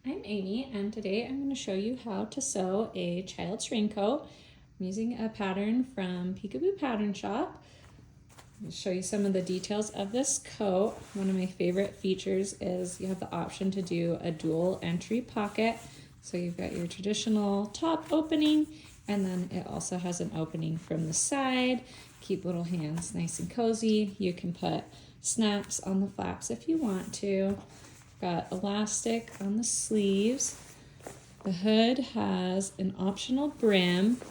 I'm Amy, and today I'm going to show you how to sew a child's raincoat. I'm using a pattern from Peekaboo Pattern Shop. I'll show you some of the details of this coat. One of my favorite features is you have the option to do a dual entry pocket. So you've got your traditional top opening, and then it also has an opening from the side. Keep little hands nice and cozy. You can put snaps on the flaps if you want to. Got elastic on the sleeves. The hood has an optional brim,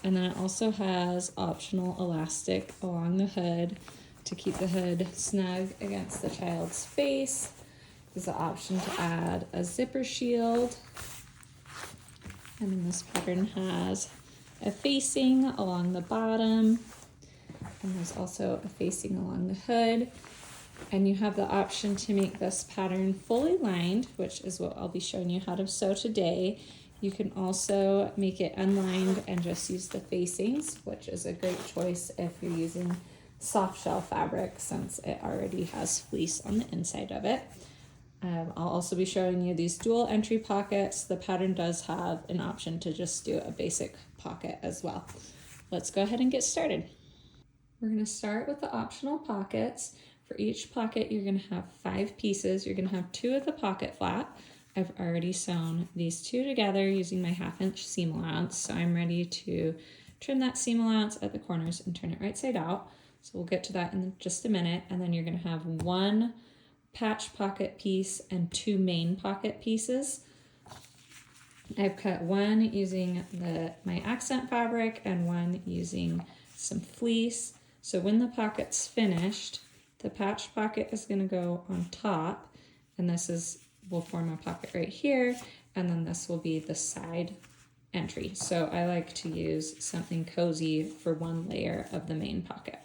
and then it also has optional elastic along the hood to keep the hood snug against the child's face. There's the option to add a zipper shield. And then this pattern has a facing along the bottom, and there's also a facing along the hood. And you have the option to make this pattern fully lined, which is what I'll be showing you how to sew today. You can also make it unlined and just use the facings, which is a great choice if you're using soft shell fabric since it already has fleece on the inside of it. I'll also be showing you these dual entry pockets. The pattern does have an option to just do a basic pocket as well. Let's go ahead and get started. We're going to start with the optional pockets. For each pocket, you're going to have 5 pieces. You're going to have 2 of the pocket flap. I've already sewn these 2 together using my 1/2 inch seam allowance, so I'm ready to trim that seam allowance at the corners and turn it right side out. So we'll get to that in just a minute. And then you're going to have 1 patch pocket piece and 2 main pocket pieces. I've cut one using my accent fabric and one using some fleece. So when the pocket's finished, the patch pocket is going to go on top, and will form a pocket right here, and then this will be the side entry. So I like to use something cozy for one layer of the main pocket.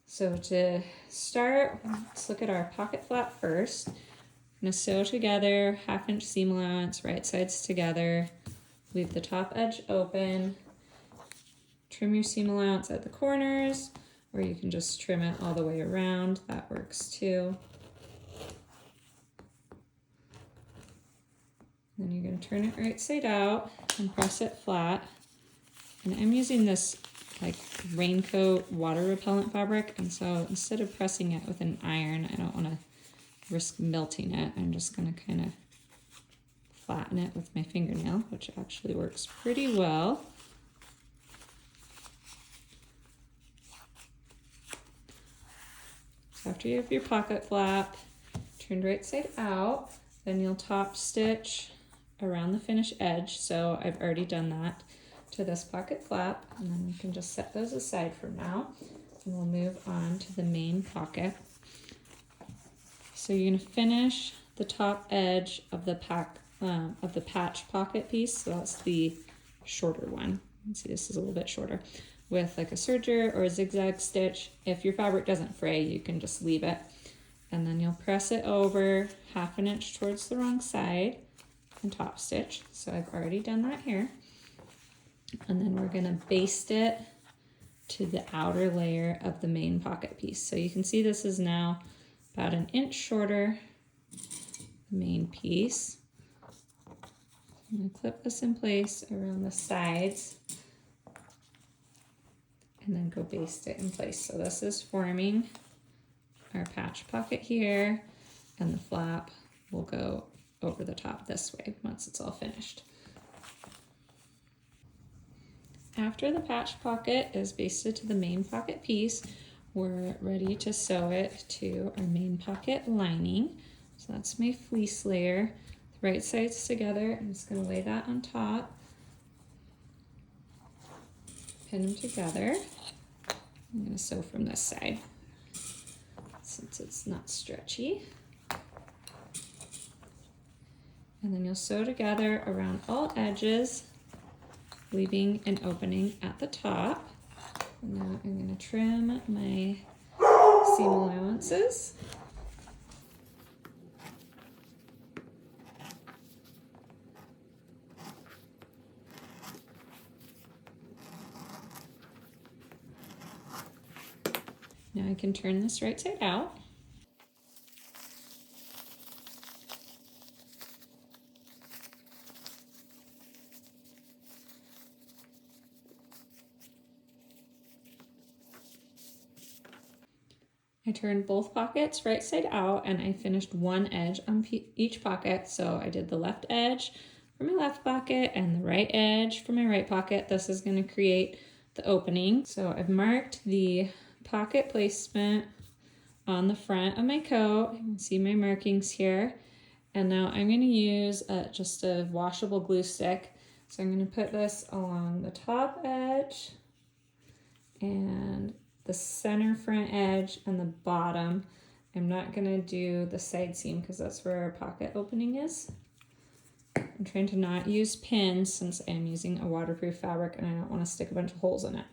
So to start, let's look at our pocket flap first. I'm going to sew together 1/2 inch seam allowance, right sides together, leave the top edge open, trim your seam allowance at the corners, or you can just trim it all the way around. That works too. Then you're going to turn it right side out and press it flat. And I'm using this like Raincoat water repellent fabric, and so instead of pressing it with an iron, I don't want to risk melting it. I'm just going to kind of flatten it with my fingernail, which actually works pretty well. After you have your pocket flap turned right side out, then you'll top stitch around the finished edge. So I've already done that to this pocket flap, and then you can just set those aside for now, and we'll move on to the main pocket. So you're going to finish the top edge of the patch pocket piece. So that's the shorter one. You can see this is a little bit shorter, with like a serger or a zigzag stitch. If your fabric doesn't fray, you can just leave it. And then you'll press it over 1/2 inch towards the wrong side and top stitch. So I've already done that here. And then we're gonna baste it to the outer layer of the main pocket piece. So you can see this is now about 1 inch shorter, the main piece. I'm gonna clip this in place around the sides and then go baste it in place. So this is forming our patch pocket here, and the flap will go over the top this way once it's all finished. After the patch pocket is basted to the main pocket piece, we're ready to sew it to our main pocket lining. So that's my fleece layer. The right sides together, I'm just going to lay that on top, pin them together. I'm going to sew from this side since it's not stretchy. And then you'll sew together around all edges, leaving an opening at the top. And now I'm going to trim my seam allowances. Now I can turn this right side out. I turned both pockets right side out and I finished one edge on each pocket. So I did the left edge for my left pocket and the right edge for my right pocket. This is going to create the opening. So I've marked the pocket placement on the front of my coat. You can see my markings here. And now I'm going to use just a washable glue stick. So I'm going to put this along the top edge and the center front edge and the bottom. I'm not going to do the side seam because that's where our pocket opening is. I'm trying to not use pins since I'm using a waterproof fabric and I don't want to stick a bunch of holes in it.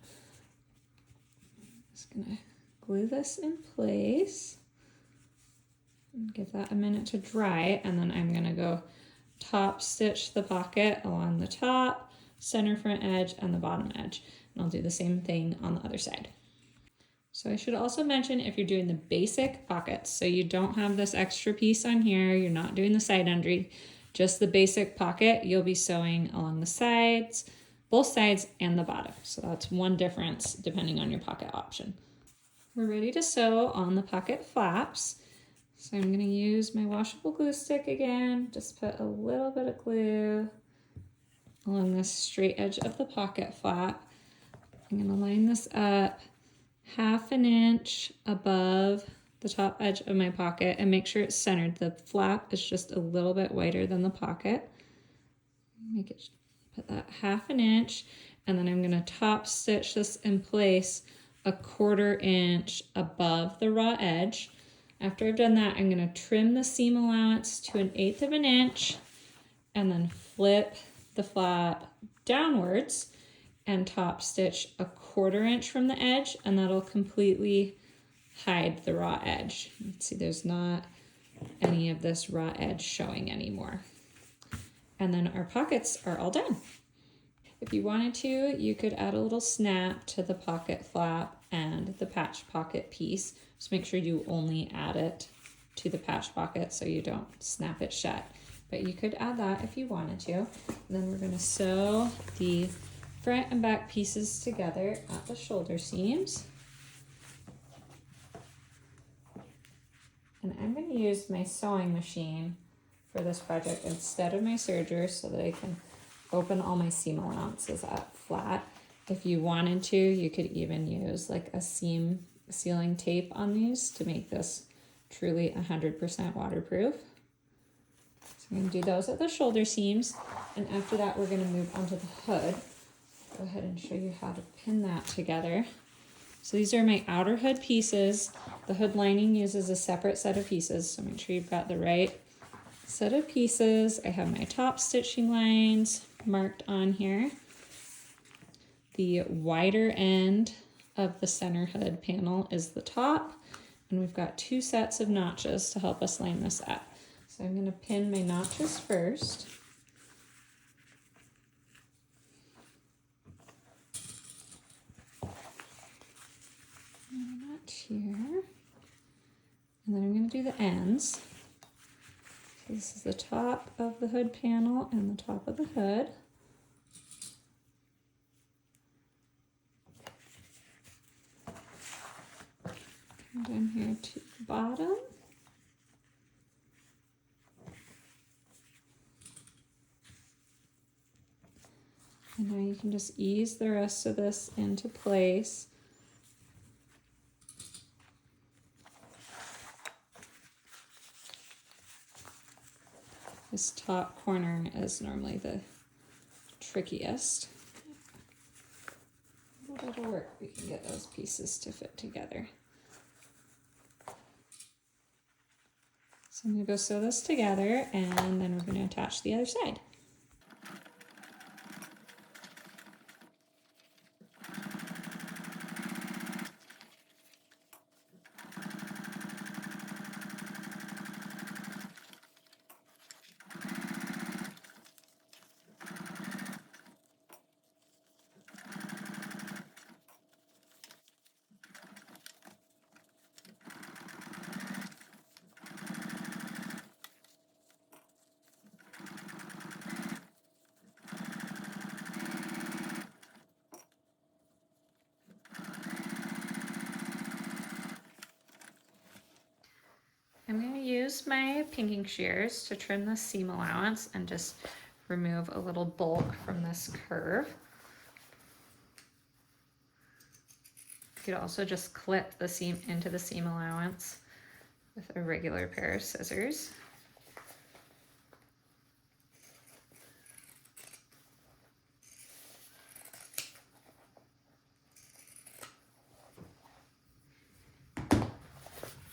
Just going to glue this in place. Give that a minute to dry, and then I'm going to go top stitch the pocket along the top, center front edge, and the bottom edge. And I'll do the same thing on the other side. So I should also mention if you're doing the basic pockets, so you don't have this extra piece on here, you're not doing the side undress, just the basic pocket, you'll be sewing along the sides, both sides, and the bottom. So that's one difference depending on your pocket option. We're ready to sew on the pocket flaps. So I'm going to use my washable glue stick again, just put a little bit of glue along the straight edge of the pocket flap. I'm going to line this up 1/2 inch above the top edge of my pocket and make sure it's centered. The flap is just a little bit wider than the pocket. Put that 1/2 inch, and then I'm going to top stitch this in place 1/4 inch above the raw edge. After I've done that, I'm going to trim the seam allowance to 1/8 of an inch and then flip the flap downwards and top stitch 1/4 inch from the edge, and that'll completely hide the raw edge. You can see there's not any of this raw edge showing anymore. And then our pockets are all done. If you wanted to, you could add a little snap to the pocket flap and the patch pocket piece. Just make sure you only add it to the patch pocket so you don't snap it shut. But you could add that if you wanted to. And then we're going to sew the front and back pieces together at the shoulder seams. And I'm going to use my sewing machine for this project instead of my serger so that I can open all my seam allowances up flat. If you wanted to, you could even use like a seam sealing tape on these to make this truly 100% waterproof. So I'm going to do those at the shoulder seams, and after that we're going to move onto the hood. Go ahead and show you how to pin that together. So these are my outer hood pieces. The hood lining uses a separate set of pieces, so make sure you've got the right set of pieces. I have my top stitching lines marked on here. The wider end of the center hood panel is the top, and we've got 2 sets of notches to help us line this up. So I'm going to pin my notches first. Notch here, and then I'm going to do the ends. So this is the top of the hood panel and the top of the hood. Come down here to the bottom. And now you can just ease the rest of this into place. This top corner is normally the trickiest. But it'll work. We can get those pieces to fit together. So I'm going to go sew this together, and then we're going to attach the other side. use my pinking shears to trim the seam allowance and just remove a little bulk from this curve. You could also just clip the seam into the seam allowance with a regular pair of scissors.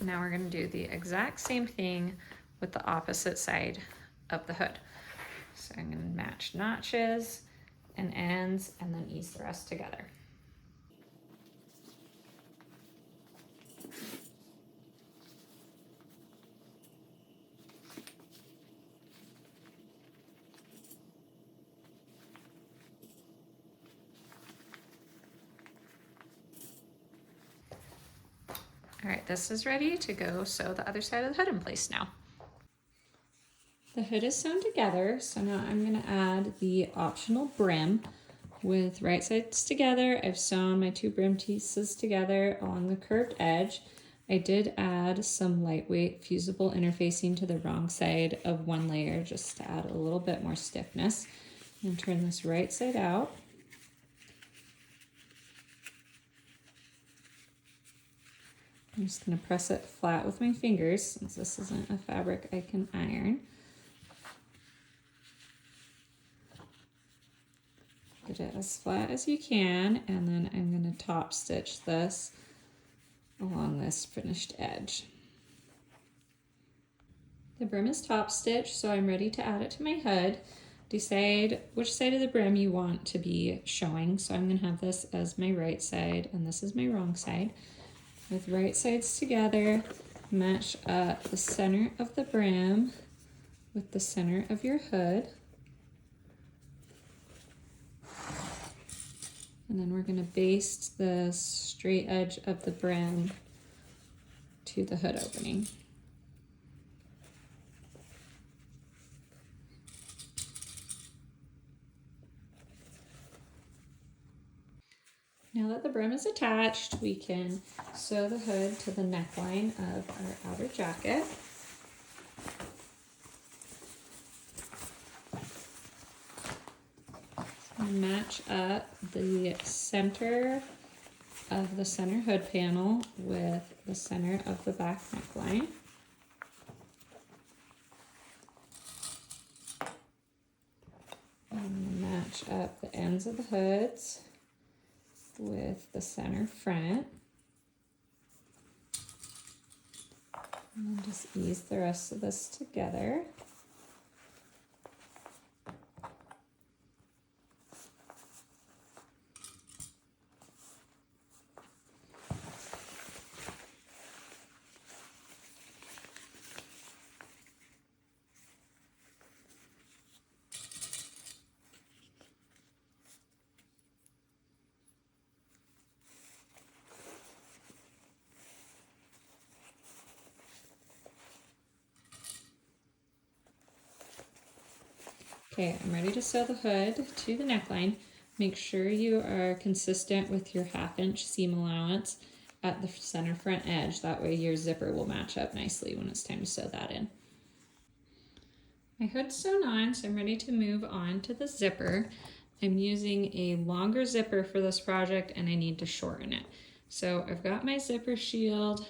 Now we're going to do the exact same thing with the opposite side of the hood. So I'm going to match notches and ends and then ease the rest together. All right, this is ready to go sew the other side of the hood in place now. The hood is sewn together, so now I'm going to add the optional brim. With right sides together, I've sewn my two brim pieces together along the curved edge. I did add some lightweight fusible interfacing to the wrong side of one layer just to add a little bit more stiffness. And turn this right side out. I'm just going to press it flat with my fingers since this isn't a fabric I can iron. Get it as flat as you can, and then I'm going to top stitch this along this finished edge. The brim is top stitched, so I'm ready to add it to my hood. Decide which side of the brim you want to be showing. So I'm going to have this as my right side, and this is my wrong side. With right sides together, match up the center of the brim with the center of your hood. And then we're going to baste the straight edge of the brim to the hood opening. Now that the brim is attached, we can sew the hood to the neckline of our outer jacket. Match up the center of the center hood panel with the center of the back neckline. And match up the ends of the hoods with the center front. And then just ease the rest of this together. Okay, I'm ready to sew the hood to the neckline. Make sure you are consistent with your 1/2 inch seam allowance at the center front edge. That way your zipper will match up nicely when it's time to sew that in. My hood's sewn on, so I'm ready to move on to the zipper. I'm using a longer zipper for this project and I need to shorten it. So I've got my zipper shield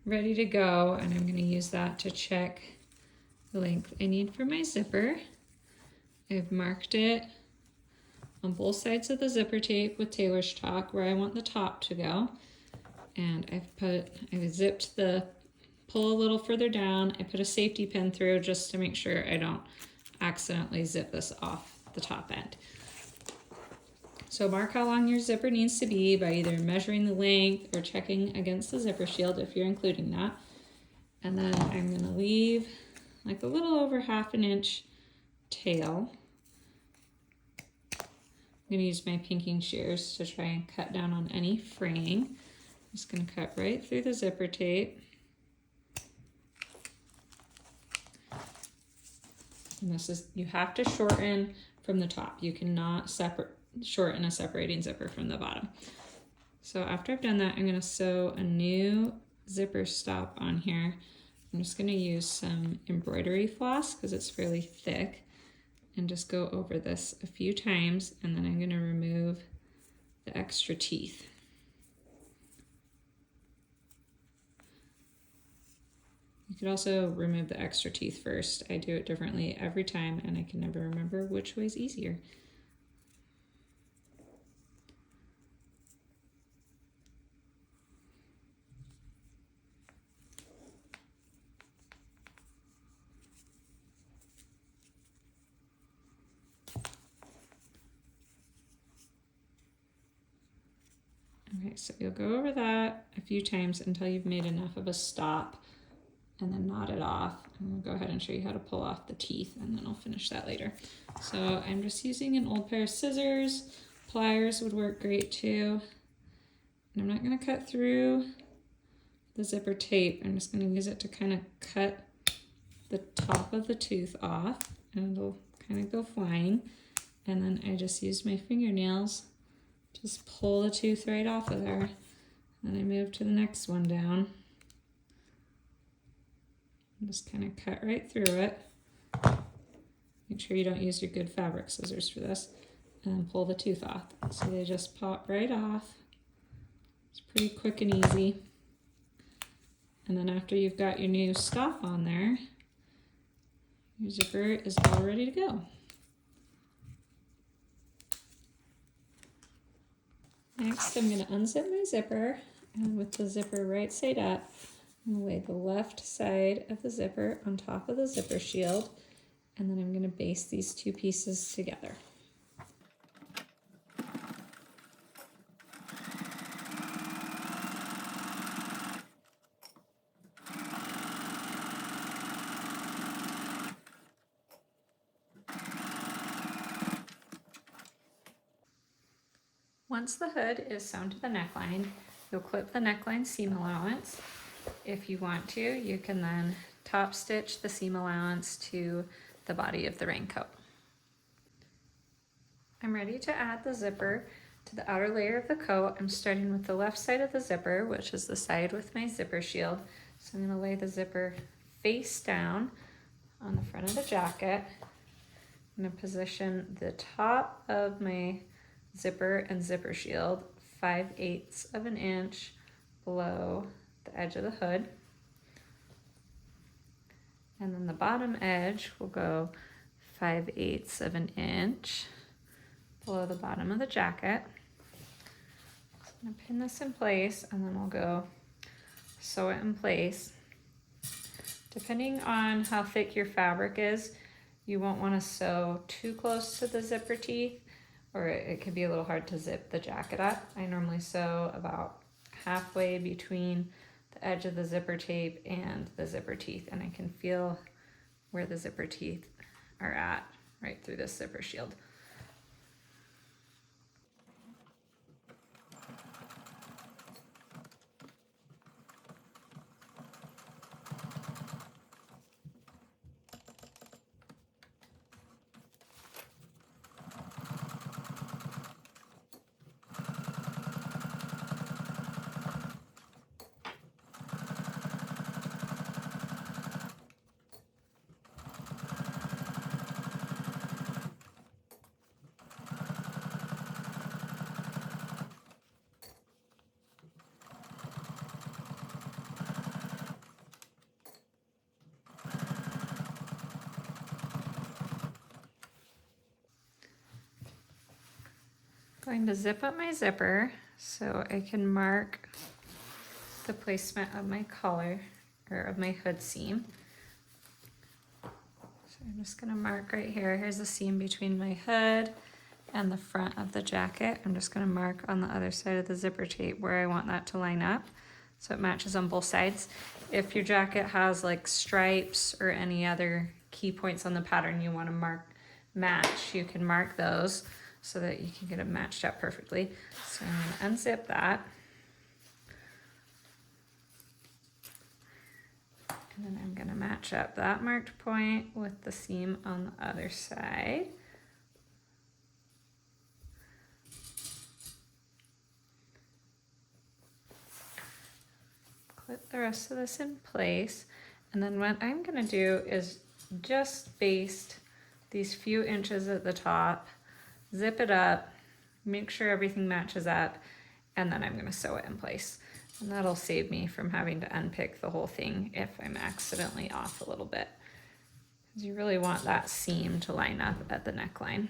ready to go, and I'm going to use that to check the length I need for my zipper. I've marked it on both sides of the zipper tape with tailor's chalk where I want the top to go. And I've zipped the pull a little further down. I put a safety pin through just to make sure I don't accidentally zip this off the top end. So mark how long your zipper needs to be by either measuring the length or checking against the zipper shield if you're including that. And then I'm going to leave like a little over 1/2 inch tail. I'm going to use my pinking shears to try and cut down on any fraying. I'm just going to cut right through the zipper tape. And this is, you have to shorten from the top. You cannot shorten a separating zipper from the bottom. So after I've done that, I'm going to sew a new zipper stop on here. I'm just going to use some embroidery floss because it's fairly thick and just go over this a few times, and then I'm going to remove the extra teeth. You could also remove the extra teeth first. I do it differently every time and I can never remember which way is easier. Okay, so you'll go over that a few times until you've made enough of a stop, and then knot it off. And we'll go ahead and show you how to pull off the teeth, and then I'll finish that later. So I'm just using an old pair of scissors. Pliers would work great too. And I'm not gonna cut through the zipper tape. I'm just gonna use it to kind of cut the top of the tooth off, and it'll kind of go flying. And then I just use my fingernails, just pull the tooth right off of there. Then I move to the next one down. Just kind of cut right through it. Make sure you don't use your good fabric scissors for this. And then pull the tooth off. So they just pop right off. It's pretty quick and easy. And then after you've got your new stop on there, your zipper is all ready to go. Next, I'm going to unzip my zipper, and with the zipper right side up, I'm going to lay the left side of the zipper on top of the zipper shield, and then I'm going to baste these two pieces together. Once the hood is sewn to the neckline, you'll clip the neckline seam allowance. If you want to, you can then top stitch the seam allowance to the body of the raincoat. I'm ready to add the zipper to the outer layer of the coat. I'm starting with the left side of the zipper, which is the side with my zipper shield. So I'm going to lay the zipper face down on the front of the jacket. I'm going to position the top of my zipper and zipper shield 5/8 of an inch below the edge of the hood. And then the bottom edge will go 5/8 of an inch below the bottom of the jacket. So I'm gonna pin this in place, and then we'll go sew it in place. Depending on how thick your fabric is, you won't want to sew too close to the zipper teeth, or it can be a little hard to zip the jacket up. I normally sew about halfway between the edge of the zipper tape and the zipper teeth, and I can feel where the zipper teeth are at right through this zipper shield. Going to zip up my zipper so I can mark the placement of my collar, or of my hood seam. So I'm just going to mark right here. Here's the seam between my hood and the front of the jacket. I'm just going to mark on the other side of the zipper tape where I want that to line up so it matches on both sides. If your jacket has like stripes or any other key points on the pattern you want to match, you can mark those so that you can get it matched up perfectly. So I'm going to unzip that. And then I'm going to match up that marked point with the seam on the other side. Clip the rest of this in place. And then what I'm gonna do is just baste these few inches at the top, zip it up, make sure everything matches up, and then I'm gonna sew it in place. And that'll save me from having to unpick the whole thing if I'm accidentally off a little bit. Because you really want that seam to line up at the neckline.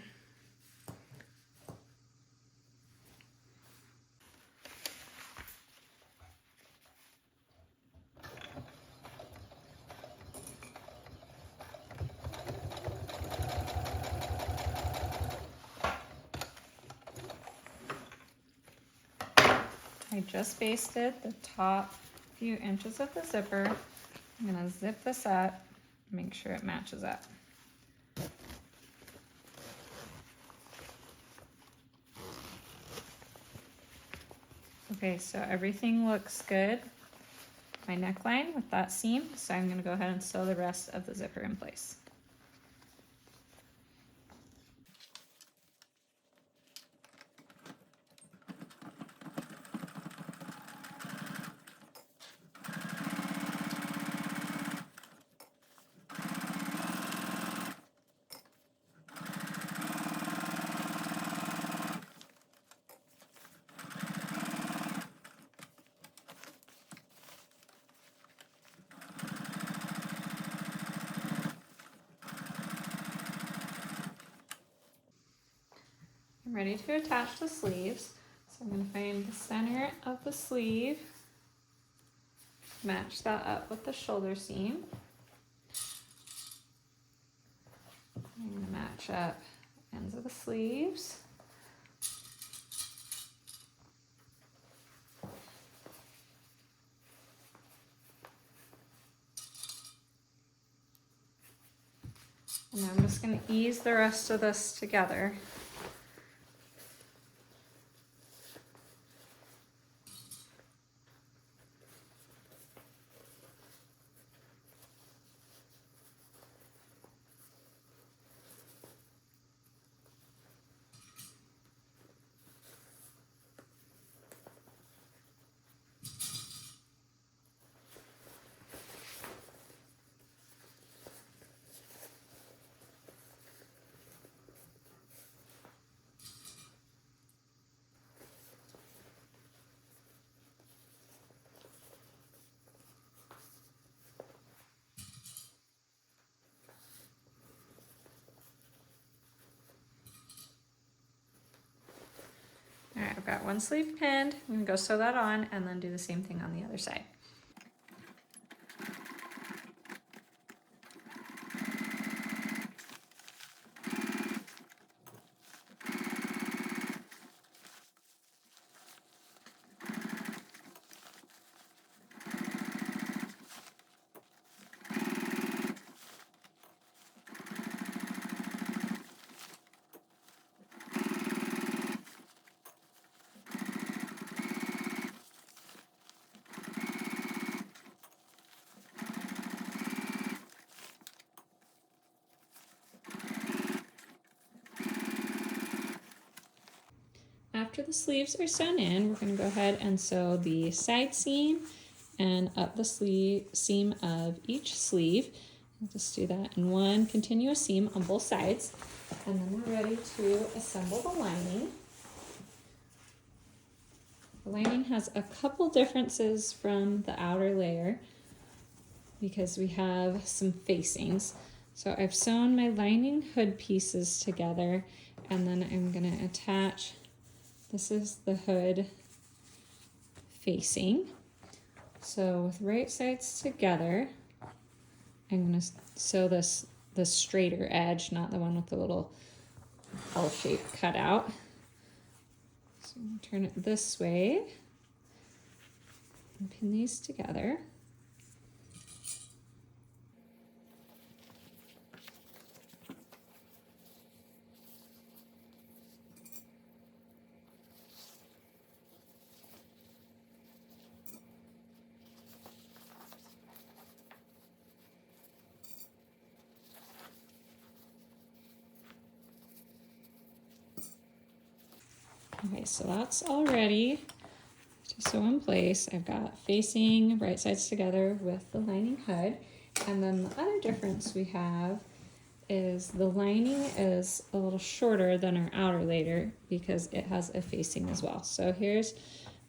I just basted the top few inches of the zipper. I'm gonna zip this up, make sure it matches up. Okay, so everything looks good. My neckline with that seam, so I'm gonna go ahead and sew the rest of the zipper in place. I'm ready to attach the sleeves. So I'm going to find the center of the sleeve, match that up with the shoulder seam. I'm going to match up ends of the sleeves. And I'm just going to ease the rest of this together. All right, I've got one sleeve pinned. I'm gonna go sew that on and then do the same thing on the other side. After the sleeves are sewn in, we're going to go ahead and sew the side seam and up the seam of each sleeve. We'll just do that in one continuous seam on both sides. And then we're ready to assemble the lining. The lining has a couple differences from the outer layer because we have some facings. So I've sewn my lining hood pieces together, and then I'm going to attach. This is the hood facing. So with right sides together, I'm going to sew the straighter edge, not the one with the little L-shaped cutout. So I'm going to turn it this way and pin these together. Okay, so that's all ready to sew in place. I've got facing right sides together with the lining hood. And then the other difference we have is the lining is a little shorter than our outer layer because it has a facing as well. So here's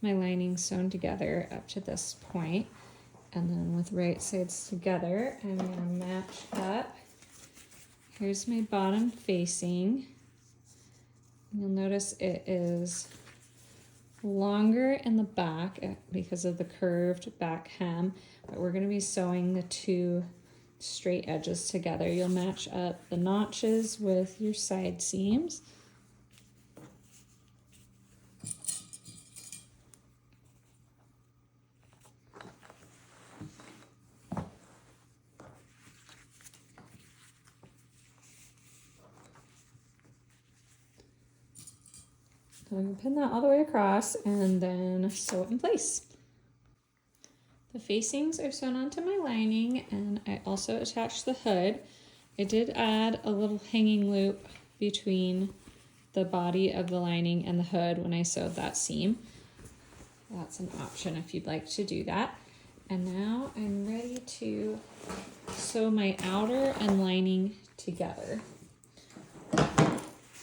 my lining sewn together up to this point, and then with right sides together, I'm going to match up. Here's my bottom facing. You'll notice it is longer in the back because of the curved back hem, but we're going to be sewing the two straight edges together. You'll match up the notches with your side seams. I'm going to pin that all the way across and then sew it in place. The facings are sewn onto my lining, and I also attached the hood. I did add a little hanging loop between the body of the lining and the hood when I sewed that seam. That's an option if you'd like to do that. And now I'm ready to sew my outer and lining together.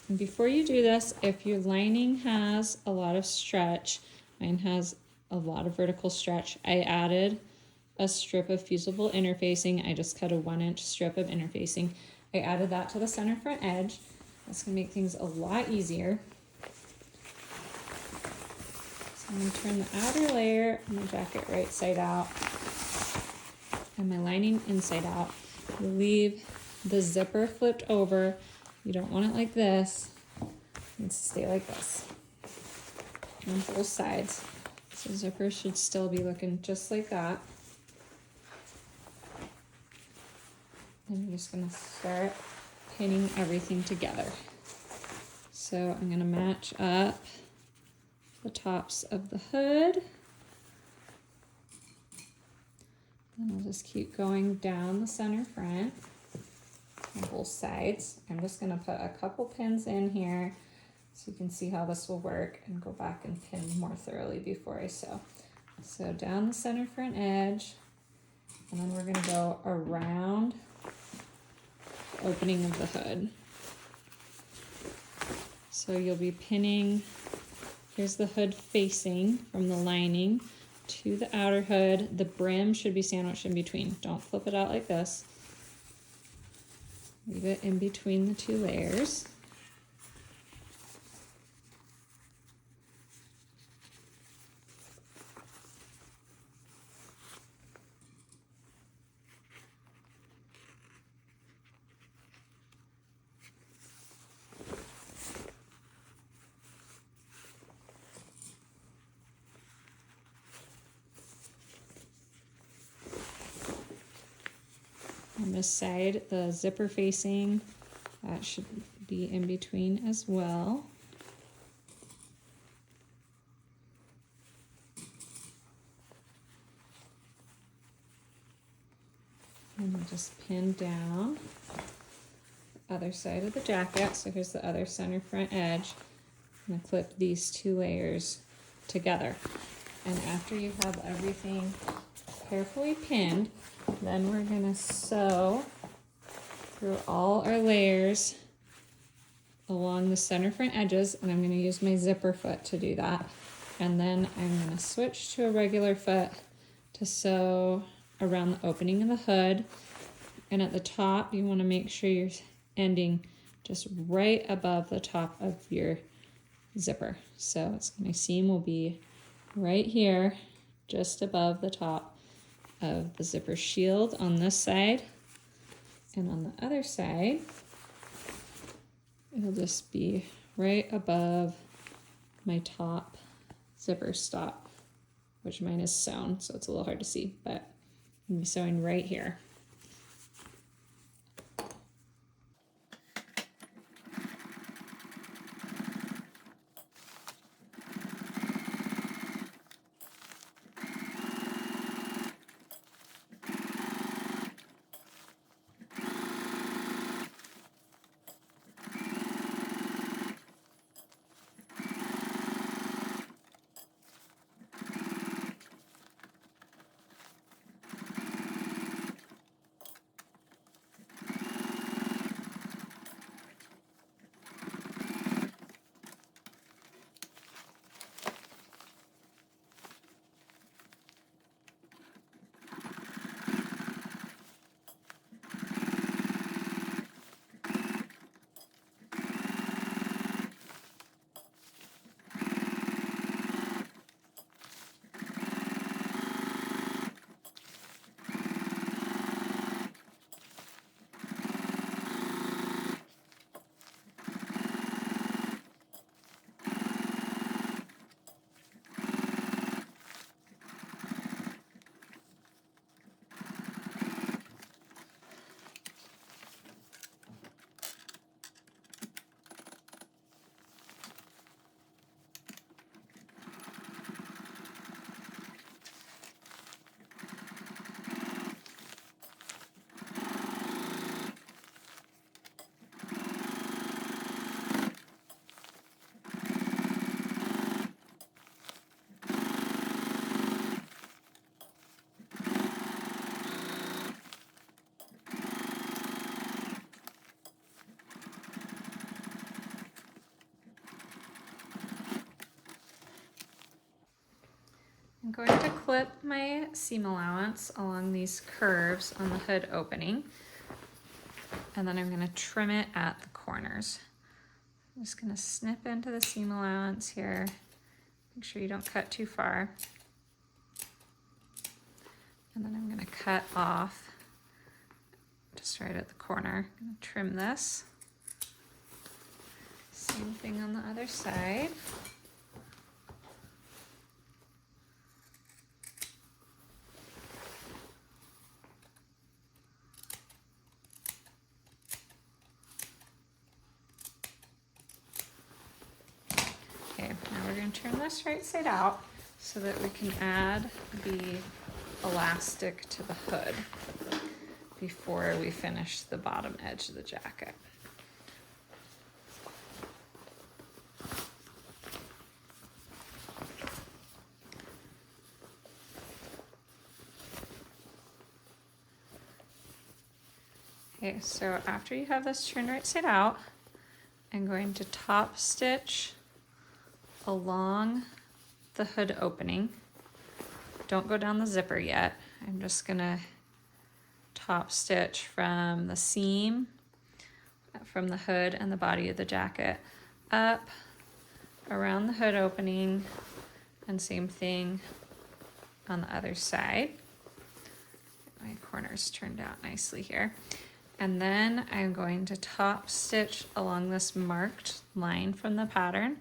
And before you do this, if your lining has a lot of stretch, mine has a lot of vertical stretch, I added a strip of fusible interfacing. I just cut a 1-inch strip of interfacing. I added that to the center front edge. That's gonna make things a lot easier. So I'm gonna turn the outer layer of my jacket right side out and my lining inside out. You leave the zipper flipped over. You don't want it like this. It needs to stay like this on both sides. So the zipper should still be looking just like that. And I'm just gonna start pinning everything together. So I'm gonna match up the tops of the hood. Then I'll just keep going down the center front on both sides. I'm just gonna put a couple pins in here so you can see how this will work and go back and pin more thoroughly before I sew. So down the center front edge, and then we're gonna go around the opening of the hood. So you'll be pinning, here's the hood facing from the lining to the outer hood. The brim should be sandwiched in between. Don't flip it out like this. Leave it in between the two layers. On this side, the zipper facing, that should be in between as well. And we'll just pin down the other side of the jacket. So here's the other center front edge. I'm gonna clip these two layers together. And after you have everything carefully pinned, then we're gonna sew through all our layers along the center front edges, and I'm gonna use my zipper foot to do that. And then I'm gonna switch to a regular foot to sew around the opening of the hood. And at the top, you wanna make sure you're ending just right above the top of your zipper. So my seam will be right here, just above the top of the zipper shield on this side, and on the other side it'll just be right above my top zipper stop, which mine is sewn, so it's a little hard to see, but I'm sewing right here. going to clip my seam allowance along these curves on the hood opening, and then I'm going to trim it at the corners. I'm just going to snip into the seam allowance here. Make sure you don't cut too far. And then I'm going to cut off just right at the corner. I'm going to trim this. Same thing on the other side. Okay, now we're going to turn this right side out so that we can add the elastic to the hood before we finish the bottom edge of the jacket. Okay, so after you have this turned right side out, I'm going to top stitch along the hood opening. Don't go down the zipper yet. I'm just gonna top stitch from the seam, from the hood and the body of the jacket, up around the hood opening, and same thing on the other side. My corners turned out nicely here. And then I'm going to top stitch along this marked line from the pattern,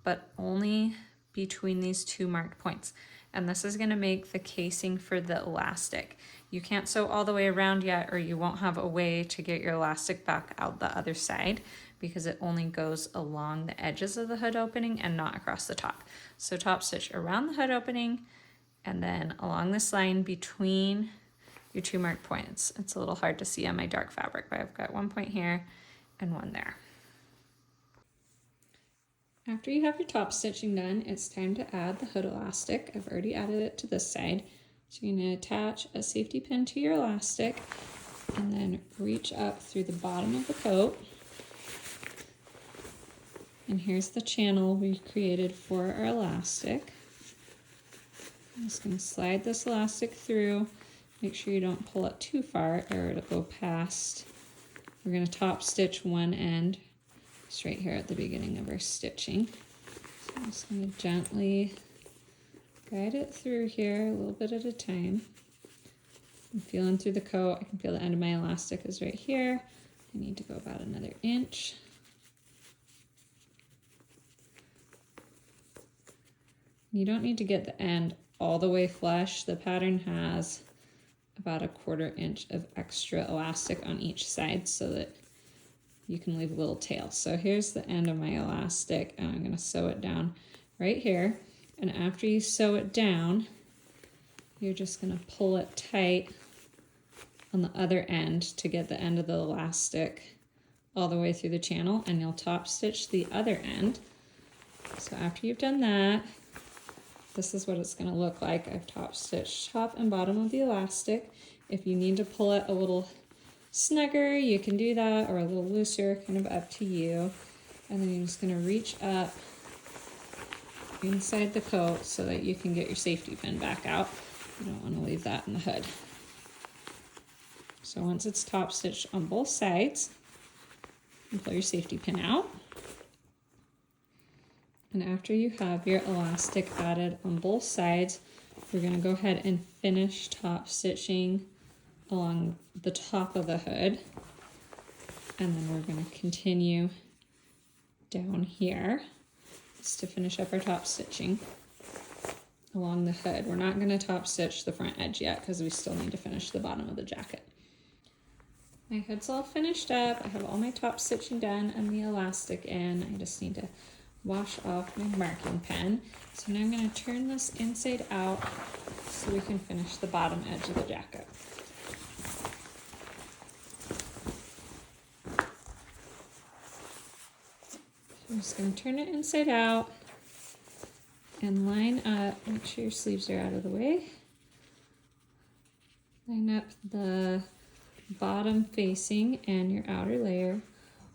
but only between these two marked points. And this is going to make the casing for the elastic. You can't sew all the way around yet, or you won't have a way to get your elastic back out the other side, because it only goes along the edges of the hood opening and not across the top. So top stitch around the hood opening and then along this line between your two marked points. It's a little hard to see on my dark fabric, but I've got one point here and one there. After you have your top stitching done, it's time to add the hood elastic. I've already added it to this side. So you're going to attach a safety pin to your elastic and then reach up through the bottom of the coat. And here's the channel we created for our elastic. I'm just going to slide this elastic through. Make sure you don't pull it too far or it'll go past. We're going to top stitch one end. Just right here at the beginning of our stitching. So I'm just going to gently guide it through here a little bit at a time. I'm feeling through the coat. I can feel the end of my elastic is right here. I need to go about another inch. You don't need to get the end all the way flush. The pattern has about a 1/4 inch of extra elastic on each side so that you can leave a little tail. So here's the end of my elastic, and I'm going to sew it down right here. And after you sew it down, you're just going to pull it tight on the other end to get the end of the elastic all the way through the channel, and you'll top stitch the other end. So after you've done that, this is what it's going to look like. I've top stitched top and bottom of the elastic. If you need to pull it a little snugger, you can do that, or a little looser, kind of up to you. And then you're just going to reach up inside the coat so that you can get your safety pin back out. You don't want to leave that in the hood. So once it's top stitched on both sides, you pull your safety pin out. And after you have your elastic added on both sides, we're going to go ahead and finish top stitching along the top of the hood, and then we're going to continue down here just to finish up our top stitching along the hood. We're not going to top stitch the front edge yet because we still need to finish the bottom of the jacket. My hood's all finished up. I have all my top stitching done and the elastic in. I just need to wash off my marking pen. So now I'm going to turn this inside out so we can finish the bottom edge of the jacket. I'm just going to turn it inside out and line up, make sure your sleeves are out of the way. Line up the bottom facing and your outer layer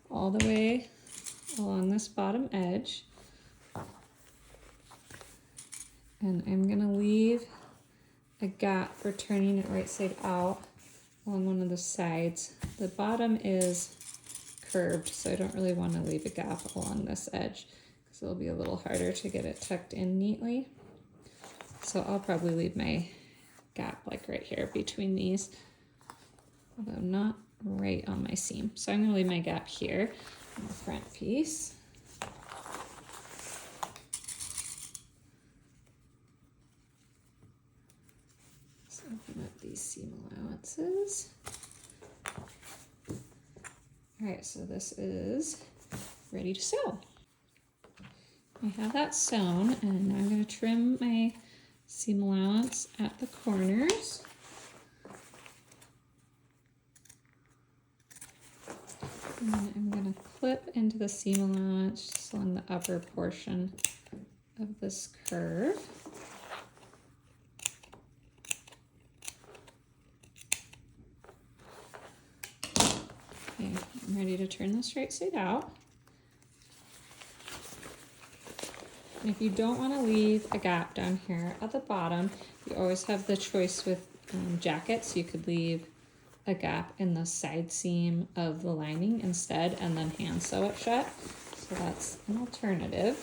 all the way along this bottom edge. And I'm gonna leave a gap for turning it right side out along one of the sides. The bottom is curved, so I don't really want to leave a gap along this edge because it'll be a little harder to get it tucked in neatly. So I'll probably leave my gap like right here between these, although not right on my seam. So I'm gonna leave my gap here on the front piece. So open up these seam allowances. All right, so this is ready to sew. I have that sewn, and now I'm going to trim my seam allowance at the corners. And then I'm going to clip into the seam allowance just along the upper portion of this curve. Okay, I'm ready to turn this right side out. And if you don't want to leave a gap down here at the bottom, you always have the choice with jackets. You could leave a gap in the side seam of the lining instead and then hand sew it shut. So that's an alternative.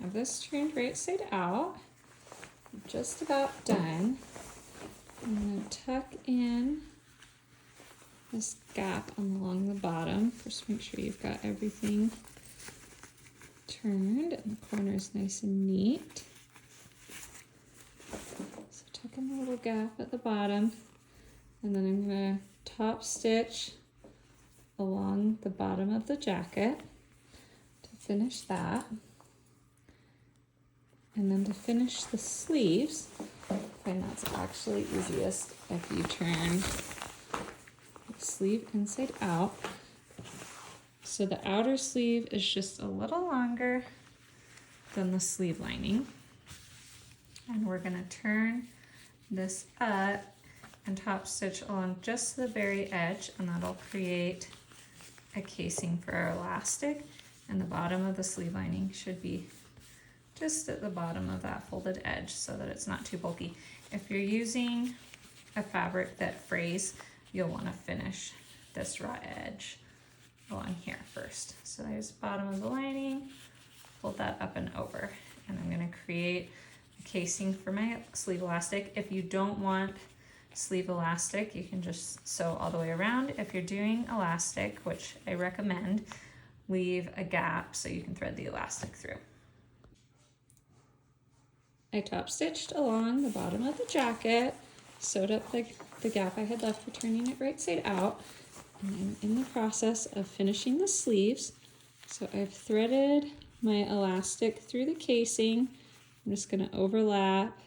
Have this turned right side out. I'm just about done. I'm going to tuck in this gap along the bottom. First, make sure you've got everything turned and the corners nice and neat. So tuck in the little gap at the bottom, and then I'm going to top stitch along the bottom of the jacket to finish that. And then to finish the sleeves, I find that's actually easiest if you turn the sleeve inside out. So the outer sleeve is just a little longer than the sleeve lining. And we're gonna turn this up and top stitch along just the very edge, and that'll create a casing for our elastic. And the bottom of the sleeve lining should be just at the bottom of that folded edge so that it's not too bulky. If you're using a fabric that frays, you'll want to finish this raw edge along here first. So there's the bottom of the lining, fold that up and over, and I'm going to create a casing for my sleeve elastic. If you don't want sleeve elastic, you can just sew all the way around. If you're doing elastic, which I recommend, leave a gap so you can thread the elastic through. I top stitched along the bottom of the jacket, sewed up the gap I had left for turning it right side out, and I'm in the process of finishing the sleeves. So I've threaded my elastic through the casing. I'm just going to overlap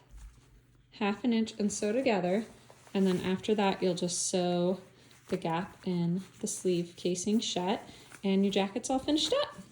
1/2 inch and sew together, and then after that you'll just sew the gap in the sleeve casing shut, and your jacket's all finished up.